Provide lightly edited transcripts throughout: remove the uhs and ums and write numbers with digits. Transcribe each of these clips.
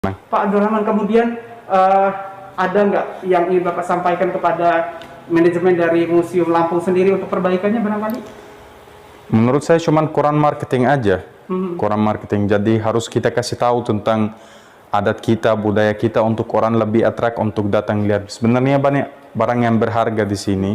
Pak Abdurrahman, kemudian ada nggak yang ingin Bapak sampaikan kepada manajemen dari Museum Lampung sendiri untuk perbaikannya barangkali? Menurut saya cuman kurang marketing aja, kurang marketing. Jadi harus kita kasih tahu tentang adat kita, budaya kita untuk orang lebih atrak untuk datang lihat. Sebenarnya banyak barang yang berharga di sini.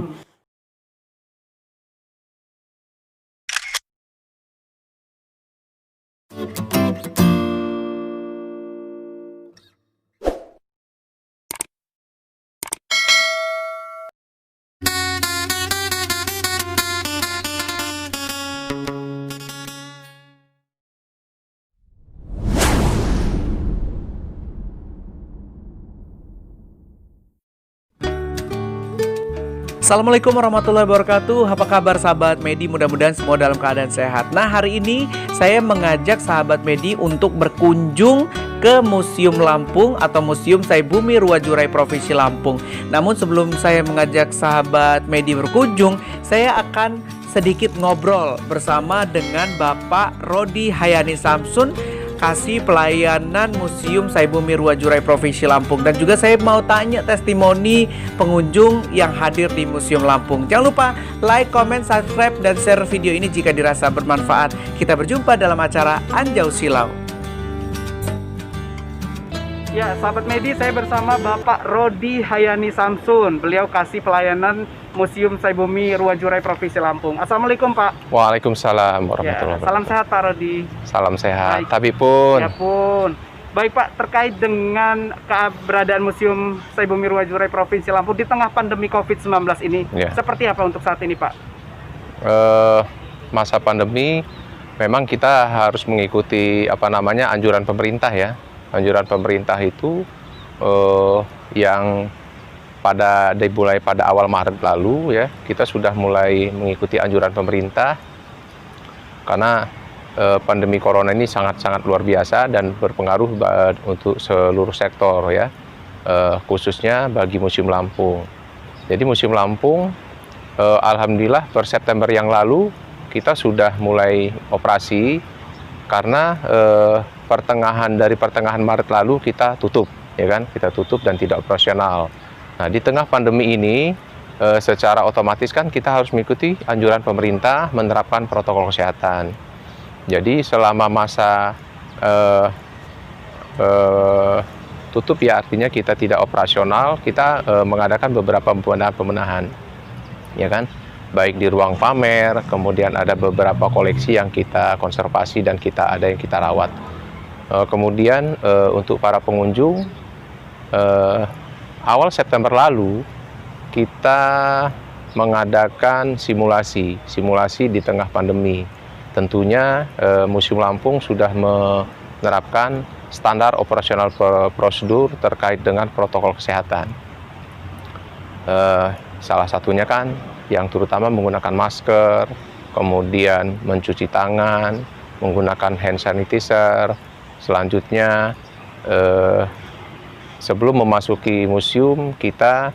Assalamualaikum warahmatullahi wabarakatuh. Apa kabar sahabat Medi? Mudah-mudahan semua dalam keadaan sehat. Nah, hari ini saya mengajak sahabat Medi untuk berkunjung ke Museum Lampung atau Museum Saibumi Ruwajurai Provinsi Lampung. Namun sebelum saya mengajak sahabat Medi berkunjung, saya akan sedikit ngobrol bersama dengan Bapak Rodi Hayani Samsun, Kasih Pelayanan Museum Saibumi Ruwajurai Provinsi Lampung. Dan juga saya mau tanya testimoni pengunjung yang hadir di Museum Lampung. Jangan lupa like, comment, subscribe, dan share video ini jika dirasa bermanfaat. Kita berjumpa dalam acara Anjau Silau. Ya, sahabat Medi, saya bersama Bapak Rodi Hayani Samsun. Beliau Kasih Pelayanan Museum Saibumi Ruwajurai Provinsi Lampung. Assalamualaikum Pak. Waalaikumsalam warahmatullahi wabarakatuh. Salam sehat Pak Rodi. Salam sehat. Baik. Tapi pun. Ya pun. Baik Pak, terkait dengan keberadaan Museum Saibumi Ruwajurai Provinsi Lampung di tengah pandemi COVID-19 ini, seperti apa untuk saat ini Pak? Masa pandemi memang kita harus mengikuti anjuran pemerintah ya. Anjuran pemerintah itu yang dimulai pada awal Maret lalu ya, kita sudah mulai mengikuti anjuran pemerintah karena pandemi corona ini sangat-sangat luar biasa dan berpengaruh untuk seluruh sektor ya, khususnya bagi Museum Lampung. Jadi Museum Lampung alhamdulillah per September yang lalu kita sudah mulai operasi karena pertengahan Maret lalu kita tutup ya kan, kita tutup dan tidak operasional. Nah, di tengah pandemi ini secara otomatis kan kita harus mengikuti anjuran pemerintah menerapkan protokol kesehatan. Jadi selama masa tutup ya, artinya kita tidak operasional, kita mengadakan beberapa pembenahan ya kan, baik di ruang pamer, kemudian ada beberapa koleksi yang kita konservasi dan ada yang kita rawat. Kemudian untuk para pengunjung, awal September lalu kita mengadakan simulasi di tengah pandemi. Tentunya Museum Lampung sudah menerapkan standar operasional prosedur terkait dengan protokol kesehatan. Salah satunya kan yang terutama menggunakan masker, kemudian mencuci tangan, menggunakan hand sanitizer. Selanjutnya sebelum memasuki museum kita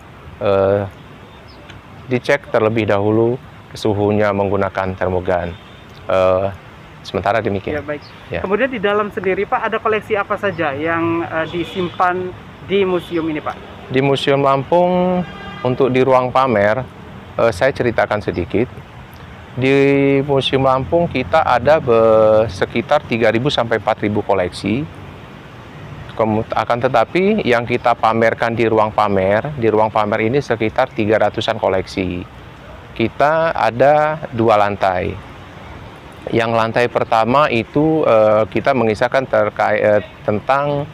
dicek terlebih dahulu suhunya menggunakan termogan. Sementara demikian. Ya, baik. Ya. Kemudian di dalam sendiri Pak, ada koleksi apa saja yang disimpan di museum ini Pak? Di Museum Lampung untuk di ruang pamer, saya ceritakan sedikit. Di Museum Lampung kita ada sekitar 3.000 sampai 4.000 koleksi. Akan tetapi yang kita pamerkan di ruang pamer ini sekitar 300-an koleksi. Kita ada 2 lantai. Yang lantai pertama itu kita mengisahkan terkait tentang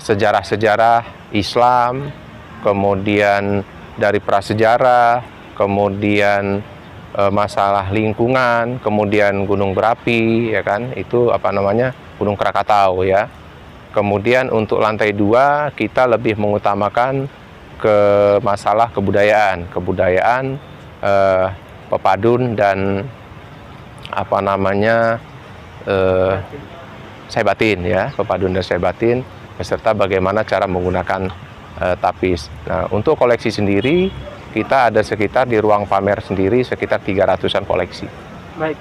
sejarah-sejarah Islam, kemudian dari prasejarah, kemudian masalah lingkungan, kemudian gunung berapi ya kan, itu Gunung Krakatau ya. Kemudian untuk lantai 2 kita lebih mengutamakan ke masalah kebudayaan pepadun dan Saibatin ya, pepadun dan Saibatin, beserta bagaimana cara menggunakan tapis. Nah, untuk koleksi sendiri kita ada sekitar di ruang pamer sendiri sekitar 300-an koleksi. Baik.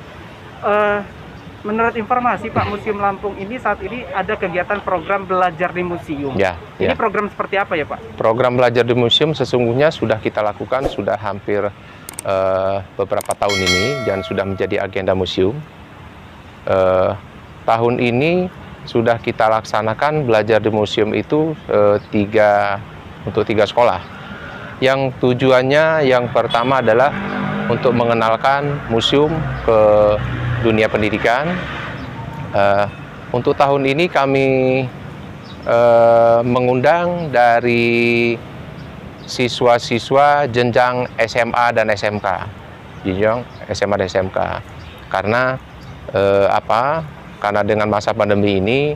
menurut informasi Pak, Museum Lampung ini saat ini ada kegiatan program belajar di museum. Ya, Ini ya. program seperti apa ya Pak? Program belajar di museum sesungguhnya sudah kita lakukan sudah hampir beberapa tahun ini dan sudah menjadi agenda museum. Tahun ini sudah kita laksanakan belajar di museum itu untuk tiga sekolah. Yang tujuannya yang pertama adalah untuk mengenalkan museum ke dunia pendidikan. Untuk tahun ini kami mengundang dari siswa-siswa jenjang SMA dan SMK, jenjang SMA dan SMK. Karena Karena dengan masa pandemi ini,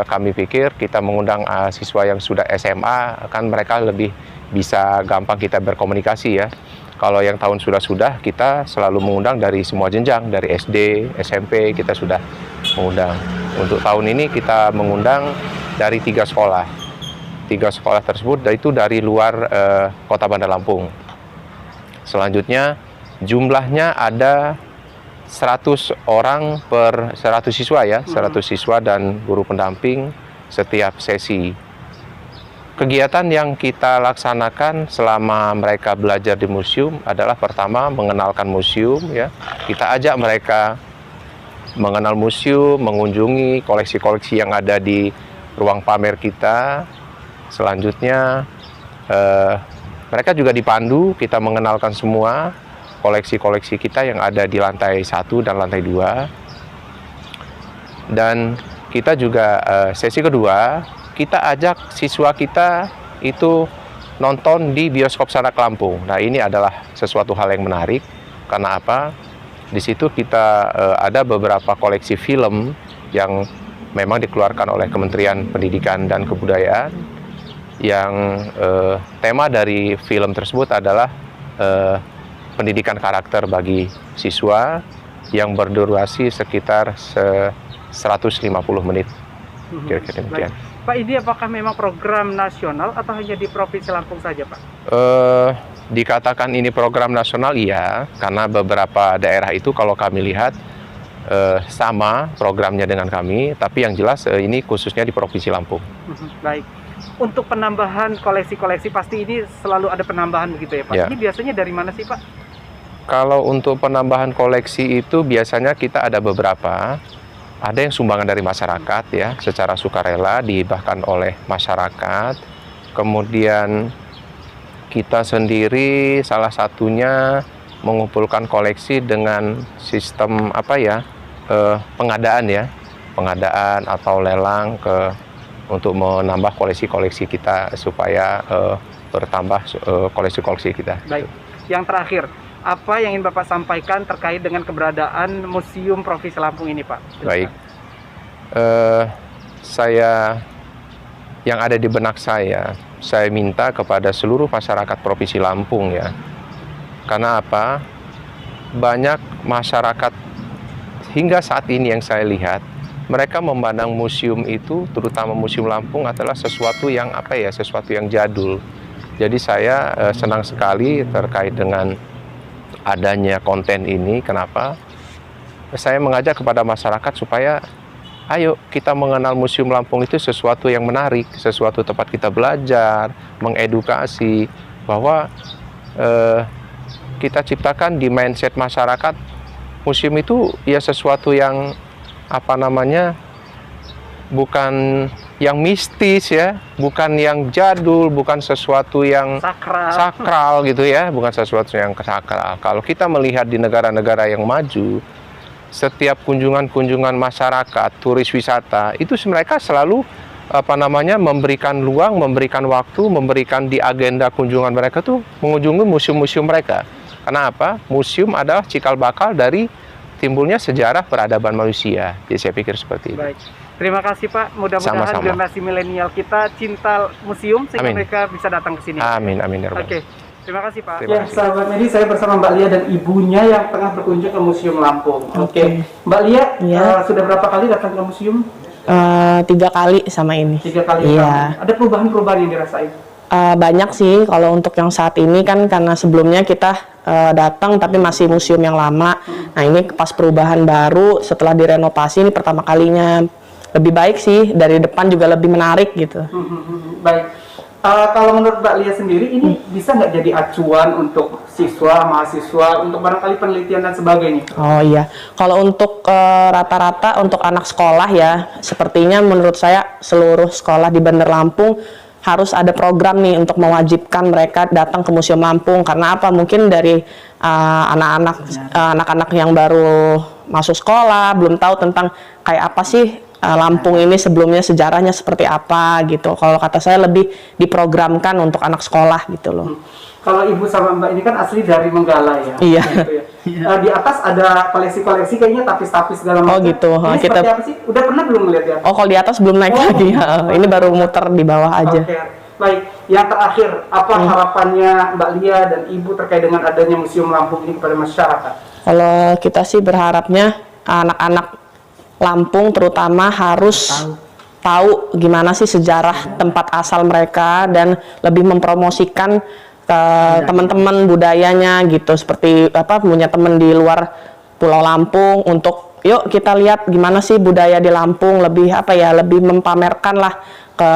kami pikir kita mengundang siswa yang sudah SMA, kan mereka lebih bisa gampang kita berkomunikasi ya. Kalau yang tahun sudah kita selalu mengundang dari semua jenjang, dari SD, SMP kita sudah mengundang. Untuk tahun ini kita mengundang dari 3 sekolah. 3 sekolah tersebut itu dari luar Kota Bandar Lampung. Selanjutnya jumlahnya ada 100 orang per 100 siswa ya, 100 siswa dan guru pendamping setiap sesi. Kegiatan yang kita laksanakan selama mereka belajar di museum adalah pertama mengenalkan museum ya. Kita ajak mereka mengenal museum, mengunjungi koleksi-koleksi yang ada di ruang pamer kita. Selanjutnya mereka juga dipandu, kita mengenalkan semua koleksi-koleksi kita yang ada di lantai 1 dan lantai 2. Dan kita juga sesi kedua, kita ajak siswa kita itu nonton di bioskop Sanak Lampung. Nah, ini adalah sesuatu hal yang menarik. Karena apa? Di situ kita ada beberapa koleksi film yang memang dikeluarkan oleh Kementerian Pendidikan dan Kebudayaan. Yang tema dari film tersebut adalah pendidikan karakter bagi siswa yang berdurasi sekitar 150 menit. Kira-kira demikian. Pak, ini apakah memang program nasional atau hanya di Provinsi Lampung saja, Pak? Dikatakan ini program nasional, iya, karena beberapa daerah itu kalau kami lihat sama programnya dengan kami, tapi yang jelas ini khususnya di Provinsi Lampung. Baik. Untuk penambahan koleksi-koleksi pasti ini selalu ada penambahan begitu ya Pak? Ya. Ini biasanya dari mana sih Pak? Kalau untuk penambahan koleksi itu biasanya kita ada beberapa. Ada yang sumbangan dari masyarakat ya, secara sukarela dihibahkan oleh masyarakat. Kemudian kita sendiri salah satunya mengumpulkan koleksi dengan sistem pengadaan ya, pengadaan atau lelang untuk menambah koleksi-koleksi kita supaya bertambah koleksi-koleksi kita. Baik. Yang terakhir, apa yang ingin Bapak sampaikan terkait dengan keberadaan Museum Provinsi Lampung ini, Pak? Baik. Yang ada di benak saya minta kepada seluruh masyarakat Provinsi Lampung ya. Karena apa? Banyak masyarakat hingga saat ini yang saya lihat, mereka memandang museum itu, terutama Museum Lampung, adalah sesuatu yang sesuatu yang jadul. Jadi saya senang sekali terkait dengan adanya konten ini. Kenapa? Saya mengajak kepada masyarakat supaya ayo kita mengenal Museum Lampung itu sesuatu yang menarik, sesuatu tempat kita belajar, mengedukasi, bahwa kita ciptakan di mindset masyarakat museum itu ya sesuatu yang bukan yang mistis ya, bukan yang jadul, bukan sesuatu yang sakral gitu ya, bukan sesuatu yang sakral. Kalau kita melihat di negara-negara yang maju, setiap kunjungan masyarakat, turis wisata, itu mereka selalu memberikan ruang, memberikan waktu, memberikan di agenda kunjungan mereka tuh mengunjungi museum-museum mereka. Karena apa? Museum adalah cikal bakal dari timbulnya sejarah peradaban manusia. Jadi saya pikir seperti itu. Baik. Terima kasih Pak. Mudah-mudahan generasi milenial kita cinta museum sehingga mereka bisa datang ke sini. Amin, amin. Oke. Terima kasih Pak. Terima kasih. Sahabat Medi, saya bersama Mbak Lia dan ibunya yang tengah berkunjung ke Museum Lampung. Oke. Mbak Lia, sudah berapa kali datang ke museum? 3 kali sama ini. 3 kali. Iya. Ada perubahan-perubahan yang dirasain? Banyak sih kalau untuk yang saat ini kan, karena sebelumnya kita datang tapi masih museum yang lama. Nah ini pas perubahan baru setelah direnovasi ini pertama kalinya. Lebih baik sih, dari depan juga lebih menarik gitu. Baik. Kalau menurut Mbak Lia sendiri, ini bisa nggak jadi acuan untuk siswa, mahasiswa, untuk barangkali penelitian dan sebagainya? Oh iya, kalau untuk rata-rata untuk anak sekolah ya, sepertinya menurut saya seluruh sekolah di Bandar Lampung harus ada program nih untuk mewajibkan mereka datang ke Museum Lampung. Karena apa? Mungkin dari anak-anak yang baru masuk sekolah belum tahu tentang kayak apa sih Lampung ini sebelumnya, sejarahnya seperti apa gitu. Kalau kata saya lebih diprogramkan untuk anak sekolah gitu loh. Kalau Ibu sama Mbak ini kan asli dari Menggala ya? Iya. Gitu ya. Di atas ada koleksi-koleksi kayaknya tapis-tapis segala macam. Oh gitu. Ini seperti apa sih? Udah pernah belum melihat ya? Oh kalau di atas belum naik lagi ya. Ini baru muter di bawah aja. Oke. Baik, yang terakhir, apa harapannya Mbak Lia dan Ibu terkait dengan adanya Museum Lampung ini kepada masyarakat? Kalau kita sih berharapnya anak-anak Lampung terutama harus tahu gimana sih sejarah tempat asal mereka dan lebih mempromosikan ke teman-teman budayanya gitu, seperti apa punya teman di luar Pulau Lampung untuk yuk kita lihat gimana sih budaya di Lampung, lebih apa ya, lebih mempamerkan lah ke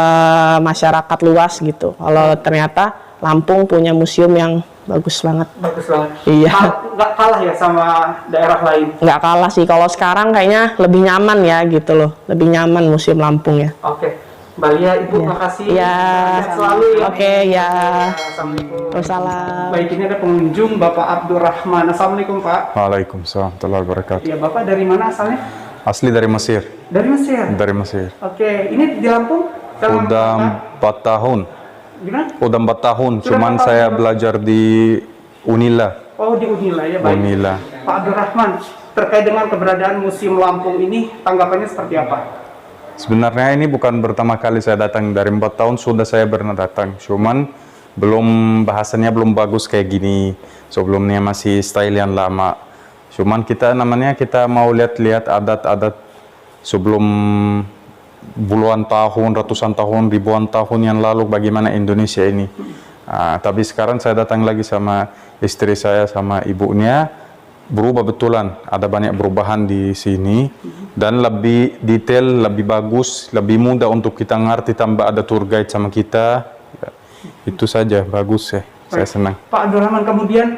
masyarakat luas gitu. Kalau ternyata Lampung punya museum yang bagus banget. Bagus banget. Iya. Nggak kalah ya sama daerah lain? Nggak kalah sih. Kalau sekarang kayaknya lebih nyaman ya gitu loh. Lebih nyaman Museum Lampung ya. Oke. Mbak Lia, Ibu, makasih. Iya. Sehat selalu ya. Oke, ya. Assalamualaikum. Wassalam. Baik, ini ada pengunjung Bapak Abdurrahman. Assalamualaikum Pak. Waalaikumsalam warahmatullahi wabarakatuh. Ya, Bapak dari mana asalnya? Asli dari Mesir. Dari Mesir. Dari Mesir. Oke, ini di Lampung? Selama Udah berapa? 4 tahun. Gimana? Udah 4 tahun. Sudah Cuman 4 tahun saya juga? belajar di Unila. Oh, di Unila ya, baik. Unila. Pak Abdurrahman, terkait dengan keberadaan Museum Lampung ini, tanggapannya seperti apa? Sebenarnya ini bukan pertama kali saya datang. Dari 4 tahun sudah saya pernah datang. Cuman bahasanya belum bagus kayak gini. Sebelumnya masih style yang lama. Cuman kita mau lihat-lihat adat-adat sebelum puluhan tahun, ratusan tahun, ribuan tahun yang lalu bagaimana Indonesia ini. Tapi sekarang saya datang lagi sama istri saya sama ibunya, berubah betulan, ada banyak perubahan di sini dan lebih detail, lebih bagus, lebih mudah untuk kita ngerti, tambah ada tour guide sama kita. Itu saja, bagus ya, saya senang. Pak Abdurrahman, kemudian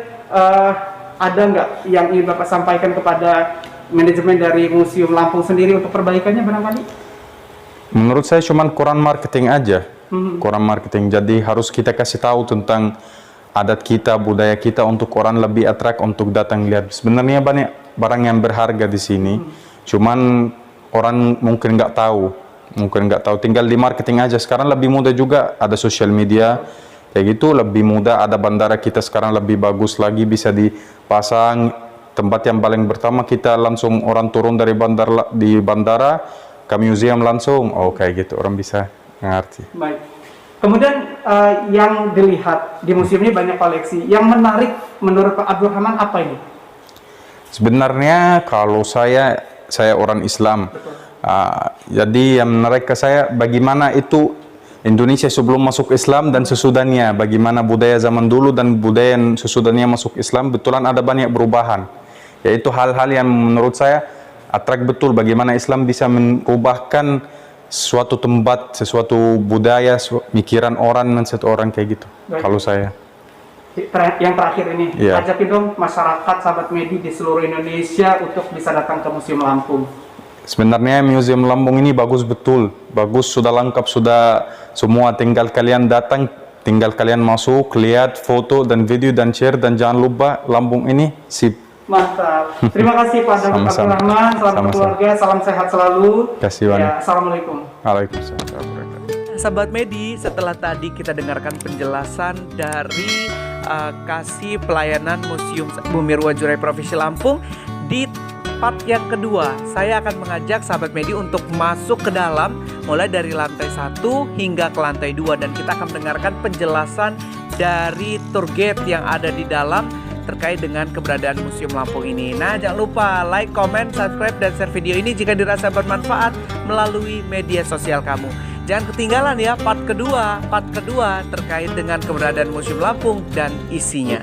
ada nggak yang ingin Bapak sampaikan kepada manajemen dari Museum Lampung sendiri untuk perbaikannya barangkali? Menurut saya cuma kurang marketing aja, kurang marketing. Jadi harus kita kasih tahu tentang adat kita, budaya kita untuk orang lebih attract untuk datang lihat. Sebenarnya banyak barang yang berharga di sini, cuman orang mungkin nggak tahu, tinggal di marketing aja. Sekarang lebih mudah juga, ada social media, kayak gitu lebih mudah. Ada bandara kita sekarang lebih bagus lagi, bisa dipasang. Tempat yang paling pertama kita langsung orang turun dari bandara ke museum langsung, kayak gitu orang bisa ngerti. Baik. Kemudian yang dilihat di museum ini banyak koleksi. Yang menarik menurut Pak Abdurrahman apa ini? Sebenarnya kalau saya orang Islam, jadi yang menarik ke saya bagaimana itu Indonesia sebelum masuk Islam dan sesudahnya, bagaimana budaya zaman dulu dan budaya yang sesudahnya masuk Islam, betulan ada banyak perubahan. Yaitu hal-hal yang menurut saya atrak betul bagaimana Islam bisa mengubahkan suatu tempat, sesuatu budaya, pikiran orang dan satu orang kayak gitu. Baik. Kalau saya. Yang terakhir ini, Iya. ajakin dong masyarakat sahabat Medi di seluruh Indonesia untuk bisa datang ke Museum Lampung. Sebenarnya Museum Lampung ini bagus betul, bagus, sudah lengkap, sudah semua. Tinggal kalian datang, tinggal kalian masuk, lihat foto dan video dan share, dan jangan lupa Lampung ini sip. Mantap. Terima kasih Pak Sama-sama. Abdurrahman, salam Sama-sama. keluarga, salam sehat selalu. Kasih Wani. Ya, assalamualaikum. Waalaikumsalam warahmatullahi wabarakatuh. Sahabat Medi, setelah tadi kita dengarkan penjelasan dari kasih pelayanan Museum Bumi Ruwajurai Provinsi Lampung, di part yang kedua saya akan mengajak sahabat Medi untuk masuk ke dalam mulai dari lantai 1 hingga ke lantai 2, dan kita akan mendengarkan penjelasan dari tour guide yang ada di dalam terkait dengan keberadaan Museum Lampung ini. Nah, jangan lupa like, comment, subscribe, dan share video ini jika dirasa bermanfaat melalui media sosial kamu. Jangan ketinggalan ya part kedua terkait dengan keberadaan Museum Lampung dan isinya.